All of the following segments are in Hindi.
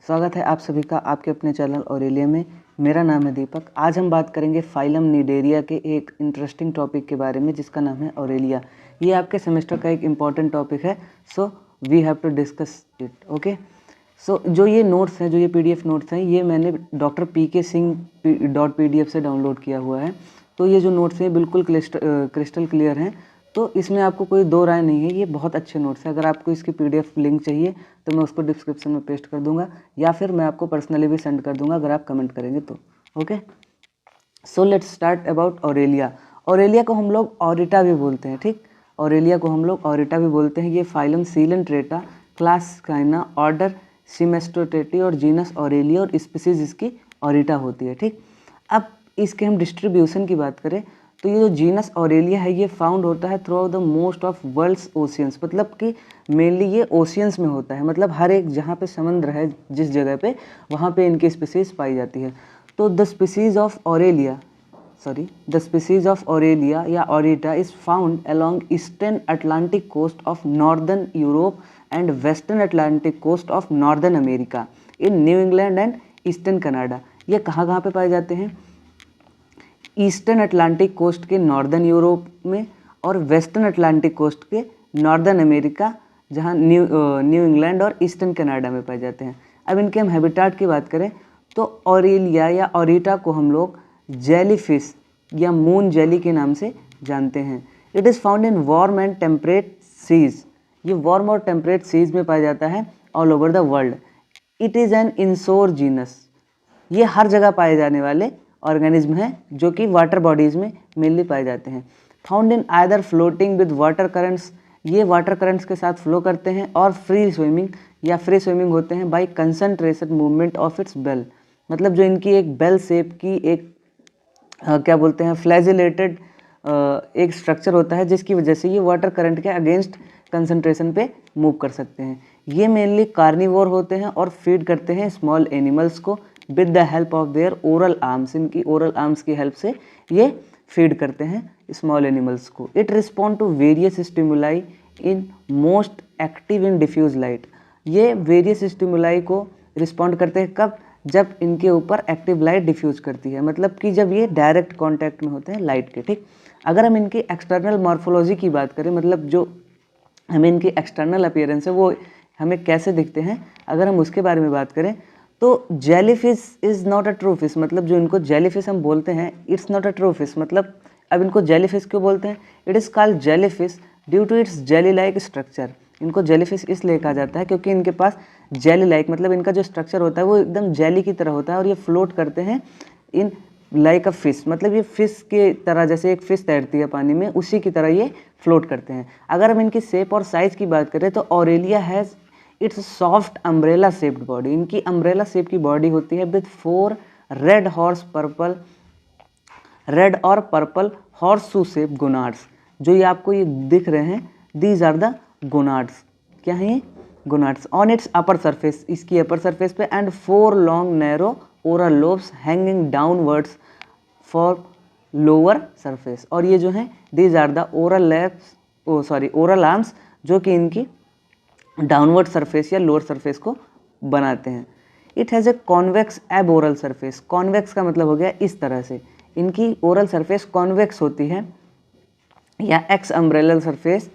स्वागत है आप सभी का आपके अपने चैनल ऑरेलिया में। मेरा नाम है दीपक। आज हम बात करेंगे फाइलम निडेरिया के एक इंटरेस्टिंग टॉपिक के बारे में जिसका नाम है ऑरेलिया। ये आपके सेमेस्टर का एक इम्पॉर्टेंट टॉपिक है, so we have to discuss it. Okay, so जो ये नोट्स हैं, जो ये PDF नोट्स हैं, ये मैंने डॉक्टर PK सिंह .PDF से डाउनलोड किया हुआ है। तो ये जो नोट्स हैं बिल्कुल क्रिस्टल क्लियर हैं, तो इसमें आपको कोई दो राय नहीं है। ये बहुत अच्छे नोट्स हैं। अगर आपको इसकी PDF लिंक चाहिए तो मैं उसको डिस्क्रिप्शन में पेस्ट कर दूंगा, या फिर मैं आपको पर्सनली भी सेंड कर दूंगा अगर आप कमेंट करेंगे तो। Okay, so let's start about Aurelia. Aurelia को हम लोग ऑरिटा भी बोलते हैं, ठीक। ऑरेलिया को हम लोग ऑरिटा भी बोलते हैं। ये फाइलम सीलेंट्रेटा, क्लास काइना, ऑर्डर सिमेस्टोटेटी और जीनस ऑरेलिया और स्पीसीज इसकी ऑरिटा होती है, ठीक। अब इसके हम डिस्ट्रीब्यूशन की बात करें तो ये जो जीनस ऑरेलिया है ये फाउंड होता है throughout the most of world's oceans, मतलब कि मेनली ये ओशियंस में होता है, मतलब हर एक जहाँ पे समुद्र है जिस जगह पे, वहाँ पे इनकी स्पीसीज पाई जाती है। तो the species of Aurelia or aurita is found along eastern Atlantic coast of northern Europe and western Atlantic coast of northern America, in New England and eastern Canada. ये कहाँ पे पाए जाते हैं? ईस्टर्न अटलांटिक कोस्ट के नॉर्दर्न यूरोप में और वेस्टर्न अटलांटिक कोस्ट के नॉर्दर्न अमेरिका, जहाँ न्यू इंग्लैंड और ईस्टर्न कनाडा में पाए जाते हैं। अब इनके हम हैबिटाट की बात करें तो ऑरेलिया या ऑरिटा को हम लोग जेलीफिश या मून जेली के नाम से जानते हैं। It is found in warm and temperate seas. ये वार्म और टेम्परेट सीज में पाया जाता है all over the world. It is an inshore genus. ये हर जगह पाए जाने वाले ऑर्गेनिज्म हैं जो कि वाटर बॉडीज में मेनली पाए जाते हैं। Found in either floating with water currents, ये वाटर करंट्स के साथ फ्लो करते हैं, और फ्री स्विमिंग होते हैं by concentration movement of its bell, मतलब जो इनकी एक बेल शेप की एक क्या बोलते हैं फ्लैजिलेटेड एक स्ट्रक्चर होता है जिसकी वजह से ये वाटर करंट के अगेंस्ट कंसंट्रेशन पे मूव कर सकते हैं। ये मेनली कार्निवोर होते हैं और फीड करते हैं स्मॉल एनिमल्स को with the help of their oral arms. इनकी ओरल आर्म्स की हेल्प से ये फीड करते हैं स्मॉल एनिमल्स को। It respond to various stimuli in most active in diffuse light. ये वेरियस स्टिमुलाई को रिस्पॉन्ड करते हैं कब? जब इनके ऊपर एक्टिव लाइट डिफ्यूज करती है, मतलब कि जब ये डायरेक्ट कांटेक्ट में होते हैं लाइट के, ठीक। अगर हम इनकी एक्सटर्नल मॉर्फोलॉजी की बात करें, मतलब जो हमें इनकी एक्सटर्नल अपीयरेंस है वो हमें कैसे दिखते हैं, अगर हम उसके बारे में बात करें तो jellyfish is not a true fish, मतलब जो इनको जेलीफिश हम बोलते हैं, it's not a true fish. मतलब अब इनको जेलीफिश क्यों बोलते हैं? It is called jellyfish due to its jelly like structure. इनको जेलीफिश इसलिए कहा जाता है क्योंकि इनके पास जेली लाइक, मतलब इनका जो स्ट्रक्चर होता है वो एकदम जेली की तरह होता है, और ये फ्लोट करते हैं इन लाइक अ फिश, मतलब ये फिश के तरह, जैसे एक फिश तैरती है पानी में, उसी की तरह ये फ्लोट करते हैं। अगर हम इनकी शेप और साइज़ की बात करें तो Aurelia has its soft umbrella shaped body. इनकी अम्ब्रेला शेप की बॉडी होती है विद 4 रेड और purple horse shoe shape gonads. जो ये आपको ये दिख रहे हैं, दीज आर द गोनाड्स। क्या है ये? Gonads on its upper surface, इसकी अपर सरफेस पे, and 4 long narrow oral lobes hanging downwards for lower surface. और ये जो है these are the oral arms, जो कि इनकी डाउनवर्ड सरफेस या लोअर सरफेस को बनाते हैं। It has a convex aboral surface. Convex का मतलब हो गया इस तरह से, इनकी ओरल सरफेस कॉन्वेक्स होती है या exumbrellar surface,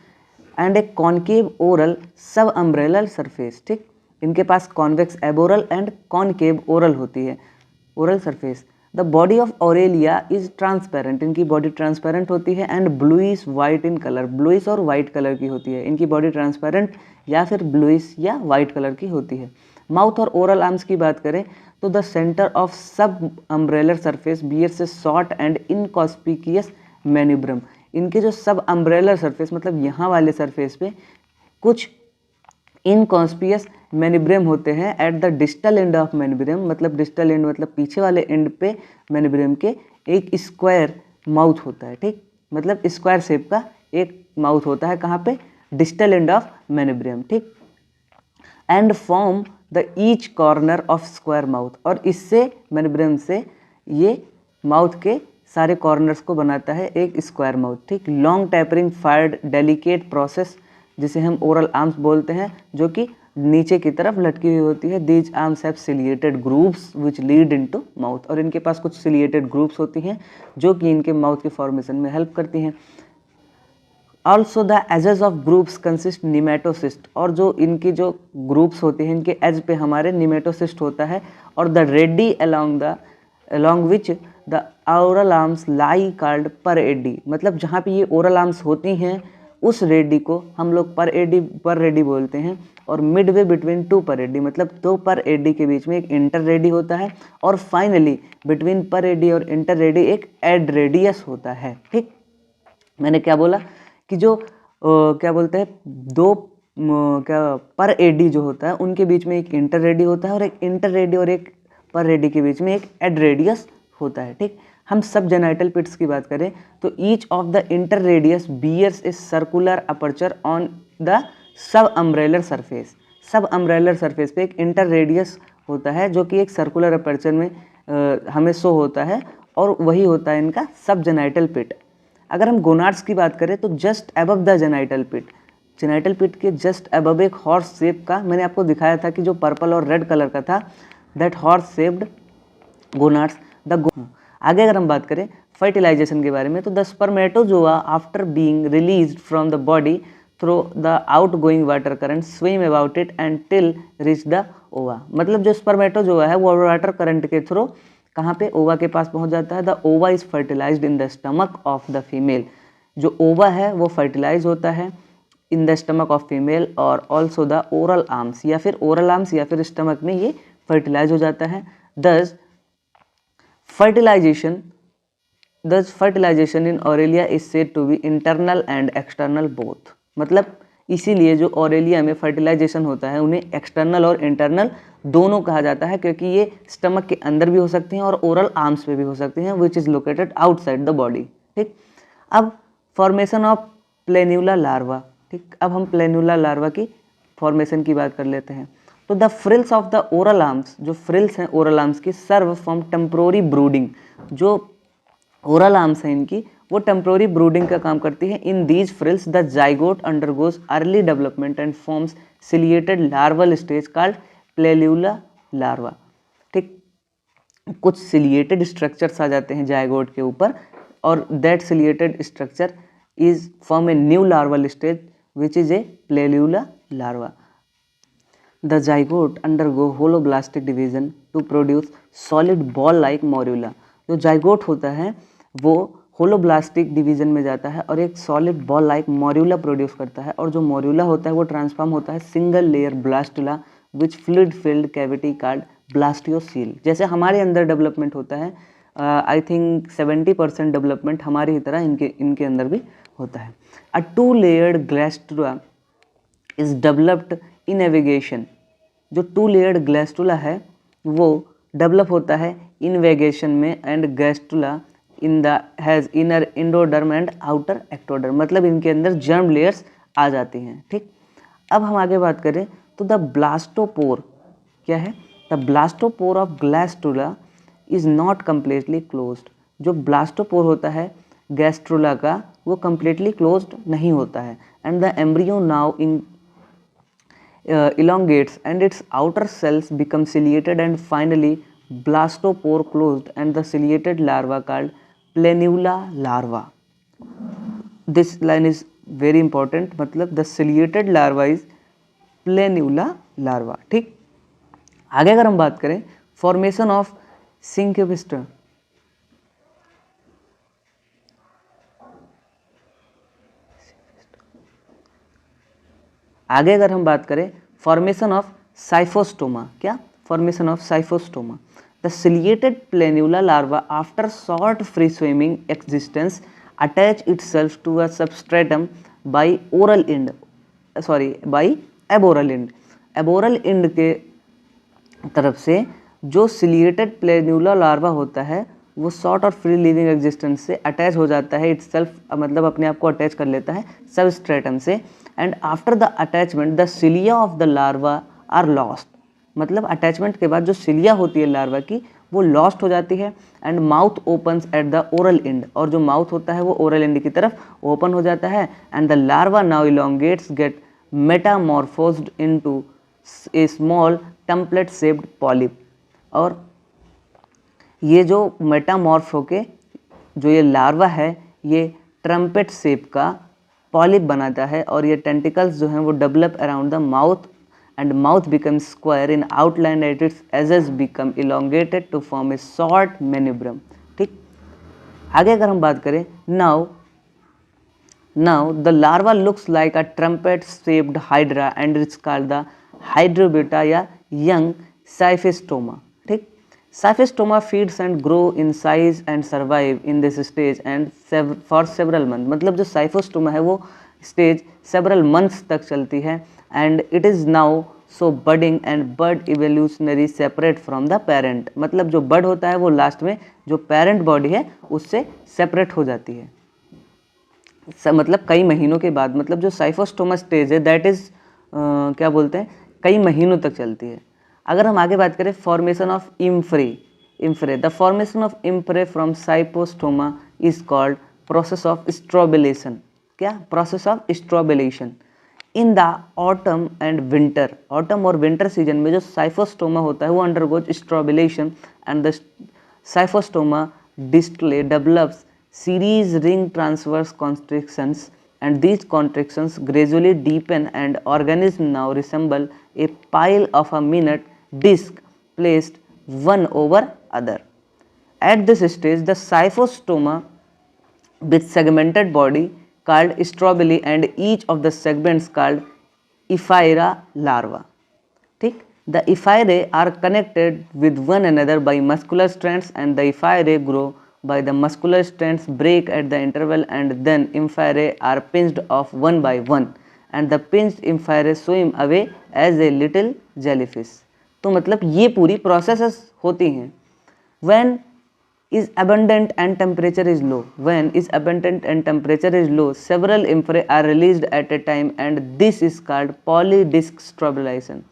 and a concave oral subumbrellar surface, ठीक। इनके पास convex aboral and concave oral होती है oral surface. The body of Aurelia is transparent. इनकी बॉडी ट्रांसपेरेंट होती है and bluish white in colour. Bluish और वाइट कलर की होती है इनकी बॉडी, ट्रांसपेरेंट या फिर ब्लूइश या वाइट कलर की होती है। माउथ और ओरल आर्म्स की बात करें तो द सेंटर ऑफ सब अम्ब्रेलर surface bears a short and inconspicuous manubrium. इनके जो सब अम्ब्रेलर सरफेस, मतलब यहाँ वाले सरफेस पे कुछ इनकॉन्स्पियस मैनिब्रम होते हैं at the distal end of manubrium, मतलब डिस्टल एंड मतलब पीछे वाले एंड पे मैनिब्रम के एक स्क्वायर माउथ होता है, ठीक। मतलब स्क्वायर शेप का एक माउथ होता है, कहाँ पे? डिस्टल एंड ऑफ मैनिब्रम, ठीक। And form the each corner of square mouth, और इससे मैनिब्रम से ये माउथ के सारे कॉर्नर्स को बनाता है एक स्क्वायर माउथ, ठीक। Long tapering fired delicate process, जिसे हम ओरल आर्म्स बोलते हैं, जो कि नीचे की तरफ लटकी हुई होती है। These arms have ciliated grooves which lead into mouth, और इनके पास कुछ सिलिएटेड ग्रूव्स होती हैं जो कि इनके माउथ के फॉर्मेशन में हेल्प करती हैं। Also the edges of groups consist nematocyst, और जो इनकी जो ग्रुप्स होते हैं इनके एज पे हमारे निमेटोसिस्ट होता है। और the ready along which the oral arms lie called पर एडी, मतलब जहाँ पे ये ओरल आर्म्स होती हैं उस रेडी को हम लोग पर रेडी बोलते हैं। और मिडवे बिटवीन टू पर एडी, मतलब दो पर एडी के बीच में एक इंटर रेडी होता है। और फाइनली बिटवीन पर एडी और इंटर रेडी एक एड रेडियस होता है। ठीक, मैंने क्या बोला कि जो क्या बोलते हैं दो क्या पर एडी जो होता है उनके बीच में एक इंटर रेडी होता है, और एक इंटर रेडी और एक पर रेडी के बीच में एक एड रेडियस होता है। ठीक, हम सब जेनाइटल पिट्स की बात करें तो each of the interradius bears a circular aperture on the सब अम्ब्रेलर सरफेस। सब अम्ब्रेलर सरफेस पे एक इंटर रेडियस होता है जो कि एक सर्कुलर अपर्चर में हमें शो होता है, और वही होता है इनका सब जेनाइटल पिट। अगर हम गोनाड्स की बात करें तो just above the genital pit, genital pit के जस्ट अबव एक हॉर्स शेप का, मैंने आपको दिखाया था कि जो पर्पल और रेड कलर का था, that horse shaped gonads the. आगे अगर हम बात करें फर्टिलाइजेशन के बारे में तो the spermatozoa after being released from the body through the outgoing water current swim about it and till reach the ओवा, मतलब जो स्पर्मेटोजोआ है वो वाटर करंट के थ्रू कहाँ पे ओवा के पास पहुँच जाता है। The ova is fertilized in the stomach of the female, जो ओवा है वो फर्टिलाइज होता है in the stomach of female. और ऑल्सो द ओरल आर्म्स, या फिर ओरल आर्म्स या फिर स्टमक में ये फर्टिलाइज हो जाता है। Thus fertilization in Aurelia is said to be internal and external both, मतलब इसीलिए जो ऑरेलिया में फर्टिलाइजेशन होता है उन्हें एक्सटर्नल और इंटरनल दोनों कहा जाता है, क्योंकि ये स्टमक के अंदर भी हो सकती हैं और ओरल आर्म्स पे भी हो सकती हैं, which is located outside the body. ठीक, अब फॉर्मेशन ऑफ प्लेन्यूला लार्वा। ठीक, अब हम प्लेन्यूला लार्वा की फॉर्मेशन की बात कर लेते हैं। तो the frills of the oral arms, जो फ्रिल्स हैं ओरल आर्म्स की, सर्व फ्रॉम टेम्प्रोरी ब्रूडिंग, जो ओरल आर्म्स हैं इनकी वो टेम्प्रोरी ब्रूडिंग का काम करती है। In these frills the zygote undergoes early development and forms ciliated larval stage called planula larva. ठीक, कुछ सिलिएटेड स्ट्रक्चर्स आ जाते हैं जाइगोट के ऊपर, और that ciliated structure is form a new larval stage which is a planula larva. The zygote undergo holoblastic division to produce solid ball like morula। जो जाइगोट होता है वो होलोब्लास्टिक डिवीजन में जाता है और एक सॉलिड बॉल लाइक मोर्यूला प्रोड्यूस करता है, और जो मोर्यूला होता है वो ट्रांसफॉर्म होता है सिंगल लेयर ब्लास्टुला विच फ्लूइड फिल्ड कैविटी कॉल्ड ब्लास्टियोसील। जैसे हमारे अंदर डेवलपमेंट होता है, आई थिंक 70% डेवलपमेंट हमारी ही तरह इनके अंदर भी होता है। अ 2 लेयर्ड ग्लैस्टुला इज डेवलप्ड इन एविगेशन। जो 2 लेयर्ड ग्लैस्टुला है वो डेवलप होता है इन वेगेशन में, and gastrula in the has inner endoderm and outer ectoderm, मतलब इनके अंदर जर्म लेयर्स आ जाती हैं। ठीक, अब हम आगे बात करें तो द ब्लास्टोपोर क्या है। The blastopore of gastrula is not completely closed. जो ब्लास्टोपोर होता है गैस्ट्रुला का वो कम्प्लीटली क्लोज्ड नहीं होता है, and the embryo now in elongates and its outer cells become ciliated and finally blastopore closed and the ciliated larva called planula larva। This line is very important, मतलब the ciliated larva is planula larva। ठीक, आगे अगर हम बात करें फॉर्मेशन ऑफ सिंक्यूबिस्टर, आगे अगर हम बात करें फॉर्मेशन ऑफ साइफोस्टोमा, क्या formation of scyphistoma. The ciliated planula larva after short free swimming existence attach itself to a substratum by oral end, by aboral end. Aboral end के तरफ से जो सिलिएटेड प्लेन्यूला लार्वा होता है वो शॉर्ट और फ्री लिविंग एग्जिस्टेंस से अटैच हो जाता है इटसेल्फ, मतलब अपने आप को अटैच कर लेता है सबस्ट्रेटम से, and after the attachment the cilia of the larva are lost. मतलब अटैचमेंट के बाद जो सिलिया होती है लार्वा की वो लॉस्ट हो जाती है, and mouth opens at the oral and, और जो माउथ होता है वो ओरल एंड की तरफ ओपन हो जाता है, and the larva now elongates get metamorphosed into a small template shaped polyp. और ये जो मेटामॉर्फ होके जो ये लार्वा है ये ट्रम्पेट शेप का पॉलिप बनाता है, और ये टेंटिकल्स जो हैं वो develop around the mouth and mouth become square in outline at its edges become elongated to form a short manubrium. ठीक, आगे अगर हम बात करें, now the larva looks like a trumpet shaped hydra and it's called the hydrobeta या young Cyphistoma। ठीक, Cyphistoma feeds and grow in size and survive in this stage and for several months। मतलब जो Cyphistoma है वो स्टेज several months तक चलती है and it is now so budding and bud evolutionary separate from the parent। मतलब जो बड होता है वो लास्ट में जो पेरेंट बॉडी है उससे सेपरेट हो जाती है, मतलब कई महीनों के बाद। मतलब जो साइफोस्टोमा स्टेज है दैट इज क्या बोलते हैं, कई महीनों तक चलती है। अगर हम आगे बात करें formation of ephyra, the formation of ephyra from scyphistoma is called process of strobilation. क्या? Process of strobilation. In the autumn and winter, autumn और विंटर सीजन में जो साइफोस्टोमा होता है वो undergoes strobilation and the scyphistoma display develops series ring transverse constrictions and these contractions gradually deepen and organism now resemble a pile of a minute disc placed one over other। At this stage the cyphostoma with segmented body called strobili and each of the segments called ephyra larva। ठीक, the ephyrae are connected with one another by muscular strands and the ephyrae grow by the muscular strands break at the interval and then ephyrae are pinched off one by one and the pinched ephyrae swim away as a little jellyfish। तो मतलब ये पूरी प्रोसेसेस होती हैं। when is abundant and temperature is low, when is abundant and temperature is low several ephyrae are released at a time and this is called polydisc strobulation।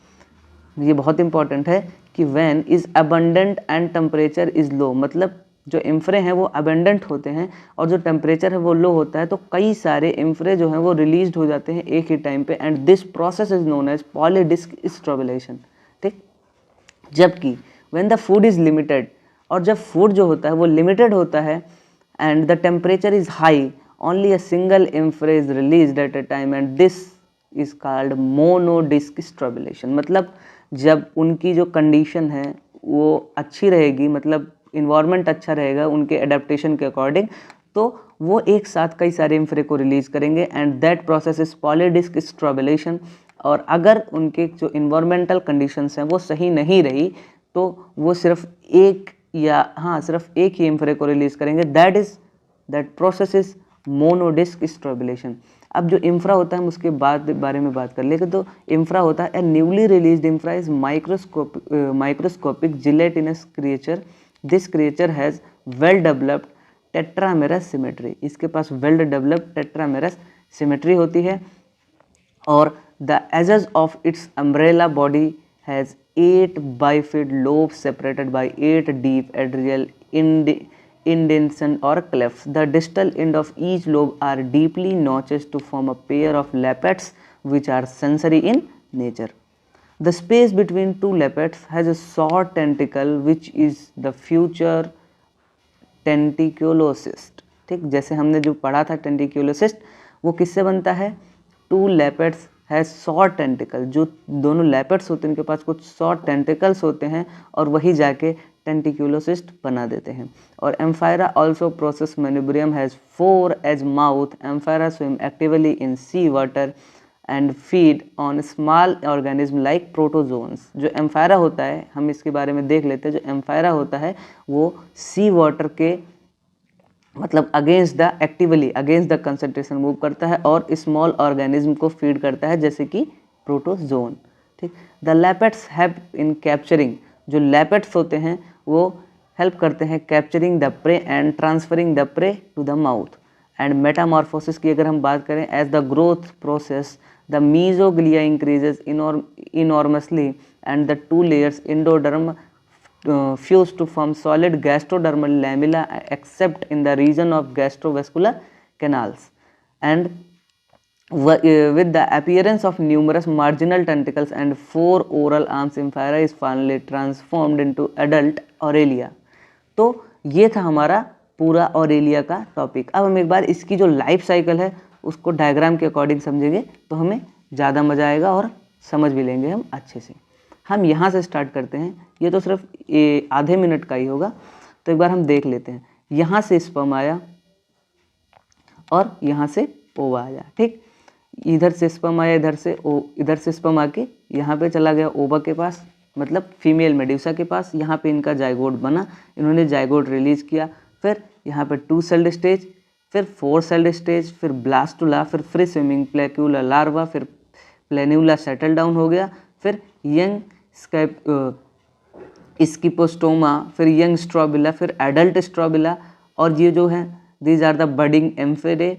ये बहुत इंपॉर्टेंट है कि when is abundant and temperature is low, मतलब जो इम्फ्रे हैं वो अबेंडेंट होते हैं और जो टेम्परेचर है वो लो होता है, तो कई सारे इम्फ्रे जो हैं वो रिलीज हो जाते हैं एक ही टाइम पे and this process is known as polydisc strobilation. ठीक, जबकि when the food is limited, और जब फूड जो होता है वो लिमिटेड होता है and the temperature is high only a single ephyra is released at a time and this is called monodisc strobilation. मतलब जब उनकी जो कंडीशन है वो अच्छी रहेगी, मतलब इन्वायरमेंट अच्छा रहेगा उनके एडेप्टेशन के अकॉर्डिंग, तो वो एक साथ कई सारे इम्फ्रे को रिलीज करेंगे एंड दैट प्रोसेस इज पॉलीडिस्क स्ट्रोबुलेशन। और अगर उनके जो इन्वायरमेंटल कंडीशंस हैं वो सही नहीं रही तो वो सिर्फ एक ही इम्फ्रे को रिलीज करेंगे, दैट प्रोसेस इज मोनोडिस्क स्ट्रोबुलेशन। अब जो इम्फ्रा होता है हम उसके बारे में बात कर लेंगे। तो इम्फ्रा होता है a newly released ephyra is microscopic gelatinous creature. This creature has well developed tetramerous symmetry. इसके पास वेल डेवलप्ड टेट्रामेरस सिमेट्री होती है और the edges of its umbrella body has 8 bifid lobes separated by 8 deep adrial indentation or clefts। The distal end of each lobe are deeply notches to form a pair of lappets which are sensory in nature। The space between two lappets has a short tentacle which is the future tentaculocyst। ठीक, जैसे हमने जो पढ़ा था टेंटिक्यूलोसिस्ट वो किससे बनता है? Two lappets has short tentacle. जो दोनों लैपेट्स होते हैं उनके पास कुछ शॉर्ट टेंटिकल्स होते हैं और वही जाके टेंटिक्यूलोसिस्ट बना देते हैं। और ephyra also process manubrium has 4 edge mouth. Ephyra swim actively in sea water and feed on small organism like protozoans. जो एम्फायरा होता है हम इसके बारे में देख लेते हैं। जो एम्फायरा होता है वो सी वाटर के मतलब अगेंस्ट द कंसंट्रेशन मूव करता है और स्मॉल ऑर्गेनिज्म को फीड करता है जैसे कि प्रोटोजोन। ठीक, the lappets have in capturing. जो लैपेट्स होते हैं वो हेल्प करते हैं capturing the prey and transferring the prey to the mouth. एंड मेटामॉर्फोसिस की अगर हम बात करें, as the growth process the mesoglea increases enormously and the 2 layers endoderm fuse to form solid gastrodermal lamella except in the region of gastrovascular canals। and with the appearance of numerous marginal tentacles and 4 oral arms, Amphira is finally transformed into adult Aurelia। तो ये था हमारा पूरा ऑरेलिया का टॉपिक। अब हम एक बार इसकी जो लाइफ साइकिल है उसको डायग्राम के अकॉर्डिंग समझेंगे तो हमें ज़्यादा मज़ा आएगा और समझ भी लेंगे हम अच्छे से। हम यहाँ से स्टार्ट करते हैं, ये तो सिर्फ आधे मिनट का ही होगा, तो एक बार हम देख लेते हैं। यहाँ से स्पर्म आया और यहाँ से ओवा आया, ठीक। इधर से स्पर्म आया, इधर से स्पर्म आके यहाँ पे चला गया ओवा के पास, मतलब फीमेल मेड्यूसा के पास। यहाँ पे इनका जाइगोट बना, इन्होंने जाइगोट रिलीज किया, फिर यहाँ पे 2 सेल्ड स्टेज, फिर 4 सेल्ड स्टेज, फिर ब्लास्टुला, फिर फ्री स्विमिंग प्लेक्यूला लार्वा, फिर प्लेन्यूला सेटल डाउन हो गया, फिर यंग स्किपोस्टोमा, फिर यंग स्ट्रॉबिला, फिर एडल्ट स्ट्रॉबिला, और ये जो है दीज आर द बडिंग एम्फेरे,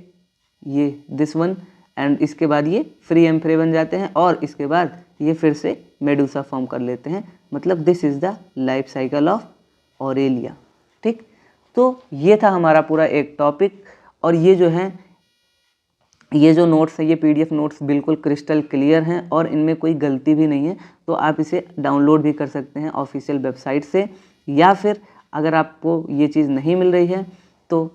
ये दिस वन, एंड इसके बाद ये फ्री एम्फरे बन जाते हैं और इसके बाद ये फिर से मेडूसा फॉर्म कर लेते हैं। मतलब this is the life cycle of Aurelia, ठीक। तो ये था हमारा पूरा एक टॉपिक, और ये जो है ये जो नोट्स है, ये पीडीएफ नोट्स बिल्कुल क्रिस्टल क्लियर हैं और इनमें कोई गलती भी नहीं है। तो आप इसे डाउनलोड भी कर सकते हैं ऑफिशियल वेबसाइट से, या फिर अगर आपको ये चीज़ नहीं मिल रही है तो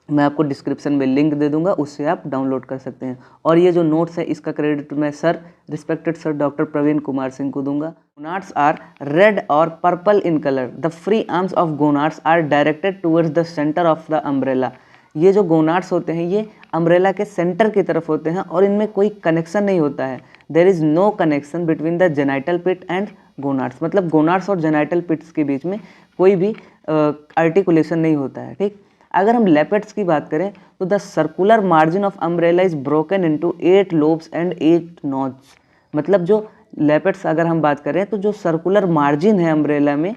मैं आपको डिस्क्रिप्शन में लिंक दे दूंगा, उससे आप डाउनलोड कर सकते हैं। और ये जो नोट्स है इसका क्रेडिट मैं respected sir doctor Praveen Kumar Singh को दूंगा। गोनाड्स आर रेड और purple in colour. The free arms of gonads are directed towards the centre of the umbrella. ये जो गोनाड्स होते हैं ये अम्ब्रेला के सेंटर की तरफ होते हैं और इनमें कोई कनेक्शन नहीं होता है। There is no connection between the genital pit and gonads, मतलब गोनाड्स और जेनाइटल पिट्स के बीच में कोई भी आर्टिकुलेशन नहीं होता है, ठीक। अगर हम लेपेट्स की बात करें तो the circular margin of umbrella is broken into 8 lobes and 8 notch. मतलब जो लेपेट्स अगर हम बात करें तो जो सर्कुलर मार्जिन है अम्ब्रेला में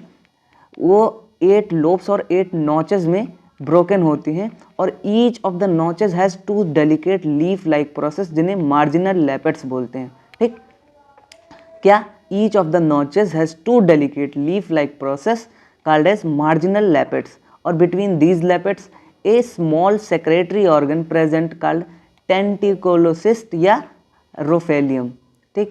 वो 8 लोब्स और 8 नॉचेस में ब्रोकन होती हैं, और each of the notches has 2 delicate leaf like process जिन्हें मार्जिनल लेपेट्स बोलते हैं, ठीक। क्या? Each of the notches has 2 delicate leaf like process called as marginal lappets, और between these lappets a small secretory organ present called tenticulocyst या रोफेलियम, ठीक।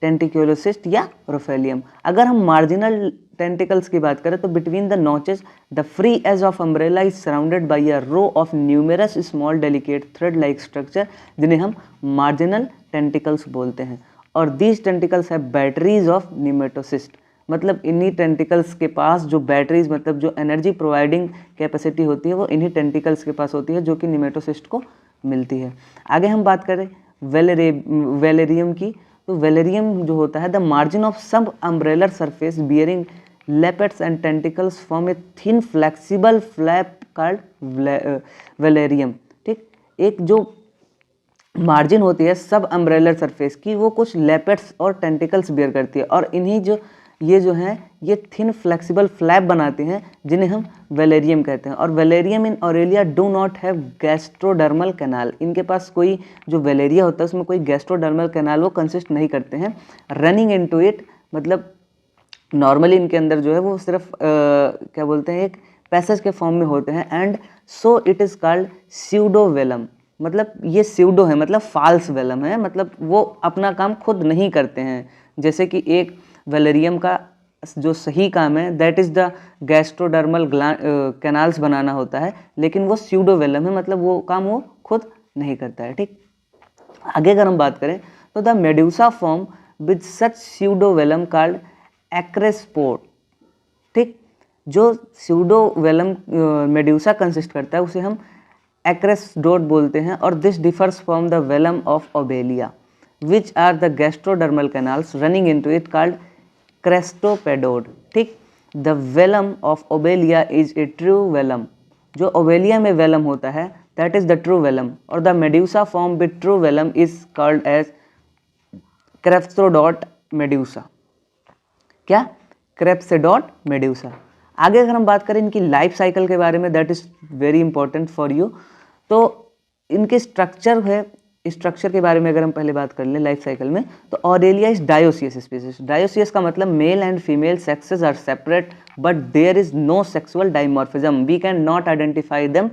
टेंटिकुलोसिस्ट या रोफेलियम। अगर हम मार्जिनल टेंटिकल्स की बात करें तो between the notches the free edge of umbrella is surrounded by a row of numerous small delicate thread like structure जिन्हें हम मार्जिनल टेंटिकल्स बोलते हैं। और दीज टेंटिकल्स है बैटरीज ऑफ निमेटोसिस्ट, मतलब इन्हीं टेंटिकल्स के पास जो बैटरीज, मतलब जो एनर्जी प्रोवाइडिंग कैपेसिटी होती है वो इन्हीं टेंटिकल्स के पास होती है, जो कि निमेटोसिस्ट को मिलती है। आगे हम बात करें वेलेरियम की, तो वेलेरियम जो होता है द मार्जिन ऑफ सब अम्ब्रेलर surface bearing lappets and tentacles form a thin flexible flap called velarium, ठीक। एक जो मार्जिन होती है सब अम्ब्रेलर सरफेस की वो कुछ लेपेट्स और टेंटिकल्स बियर करती है, और इन्हीं ये जो हैं ये थिन फ्लेक्सिबल फ्लैप बनाते हैं जिन्हें हम वेलेरियम कहते हैं। और velarium in Aurelia do not have gastrodermal canal, इनके पास कोई जो वेलेरिया होता है उसमें कोई गैस्ट्रोडर्मल कैनाल वो कंसिस्ट नहीं करते हैं। रनिंग इनटू इट, मतलब नॉर्मली इनके अंदर जो है वो सिर्फ क्या बोलते हैं एक पैसेज के फॉर्म में होते हैं। And so it is called pseudovelum, मतलब ये स्यूडो है मतलब फाल्स वेलम है, मतलब वो अपना काम खुद नहीं करते हैं। जैसे कि एक वेलेरियम का जो सही काम है that is the gastrodermal canals बनाना होता है, लेकिन वो स्यूडोवेलम है, मतलब वो काम वो खुद नहीं करता है, ठीक। आगे अगर हम बात करें तो the medusa form with such pseudovelum called acraspedote, ठीक। जो स्यूडोवेलम मेड्यूसा कंसिस्ट करता है उसे हम एक्रेस्डोट बोलते हैं, और this differs from the velum of Obelia which are the gastrodermal canals running into it called craspedote, ठीक। The velum of Obelia is a true velum, जो ओबेलिया में वेलम होता है that is the true velum, और the medusa form with true velum is called as craspedote medusa. क्या? Craspedote medusa. आगे अगर हम बात करें इनकी लाइफ साइकिल के बारे में that is very important for you, तो इनके स्ट्रक्चर के बारे में अगर हम पहले बात कर लें लाइफ साइकिल में, तो Aurelia is dioecious species. Dioecious का मतलब male and female sexes are separate but there is no sexual dimorphism, we can not identify them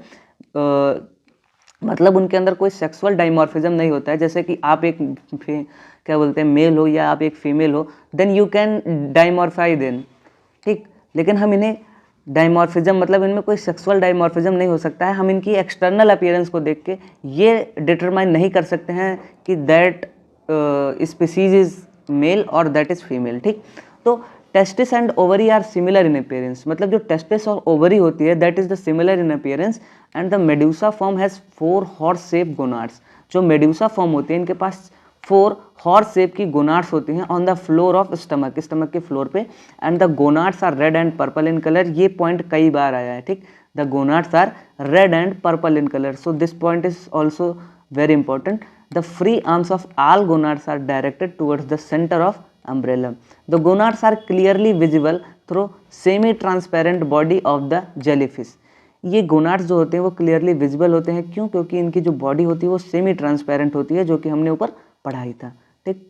मतलब उनके अंदर कोई सेक्सुअल डाइमॉर्फिज्म नहीं होता है। जैसे कि आप एक क्या बोलते हैं मेल हो या आप एक फीमेल हो, देन यू कैन डाइमॉर्फाई देन, ठीक। लेकिन हम इन्हें डाइमॉर्फिज्म मतलब इनमें कोई सेक्सुअल डाइमॉर्फिज्म नहीं हो सकता है। हम इनकी एक्सटर्नल अपीयरेंस को देख के ये डिटरमाइन नहीं कर सकते हैं कि दैट स्पीसीज इज मेल और दैट इज फीमेल, ठीक। तो testis and ovary are similar in appearance, मतलब जो टेस्टिस और ओवरी होती है that is the similar in appearance and the medusa form has 4 horse shape gonads. जो मेडुसा फॉर्म होती है इनके पास 4 हॉर्स शेप की गोनाड्स होती हैं on the floor of stomach, stomach के फ्लोर पे, and the gonads are red and purple in colour. ये पॉइंट कई बार आया है, ठीक। The gonads are red and purple in colour, so this point is also very important. The free arms of all gonads are directed towards the center of umbrella. The gonads are clearly visible through semi-transparent body of the jellyfish. ये गोनाड्स जो होते हैं वो क्लियरली विजिबल होते हैं, क्यों? क्योंकि इनकी जो बॉडी होती है वो सेमी ट्रांसपेरेंट होती है, जो कि हमने ऊपर पढ़ा ही था, ठीक।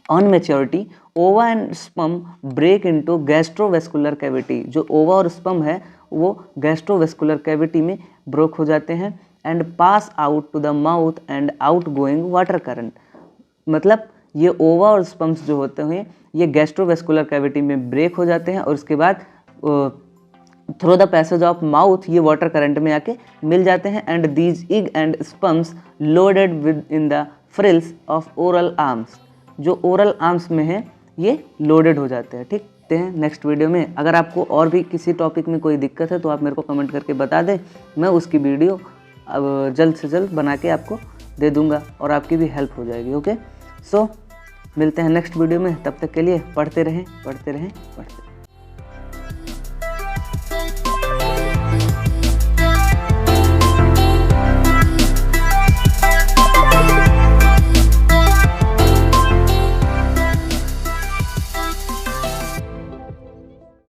On maturity ova and sperm break into gastrovascular cavity. जो ओवा और स्पर्म है वो गैस्ट्रोवेस्कुलर कैविटी में ब्रोक हो जाते हैं and pass out to the mouth and outgoing water current. मतलब ये ओवा और स्पर्म्स जो होते हैं ये गैस्ट्रोवेस्कुलर कैविटी में ब्रेक हो जाते हैं और उसके बाद through the passage of mouth ये वाटर करंट में आके मिल जाते हैं and these egg and sperms loaded with in the frills of oral arms. जो ओरल आर्म्स में है ये लोडेड हो जाते हैं, ठीक। हैं नेक्स्ट वीडियो में। अगर आपको और भी किसी टॉपिक में कोई दिक्कत है तो आप मेरे को कमेंट करके बता दें, मैं उसकी वीडियो अब जल्द से जल्द बना के आपको दे दूंगा और आपकी भी हेल्प हो जाएगी। ओके, सो मिलते हैं नेक्स्ट वीडियो में, तब तक के लिए पढ़ते रहें पढ़ते रहें पढ़ते रहें।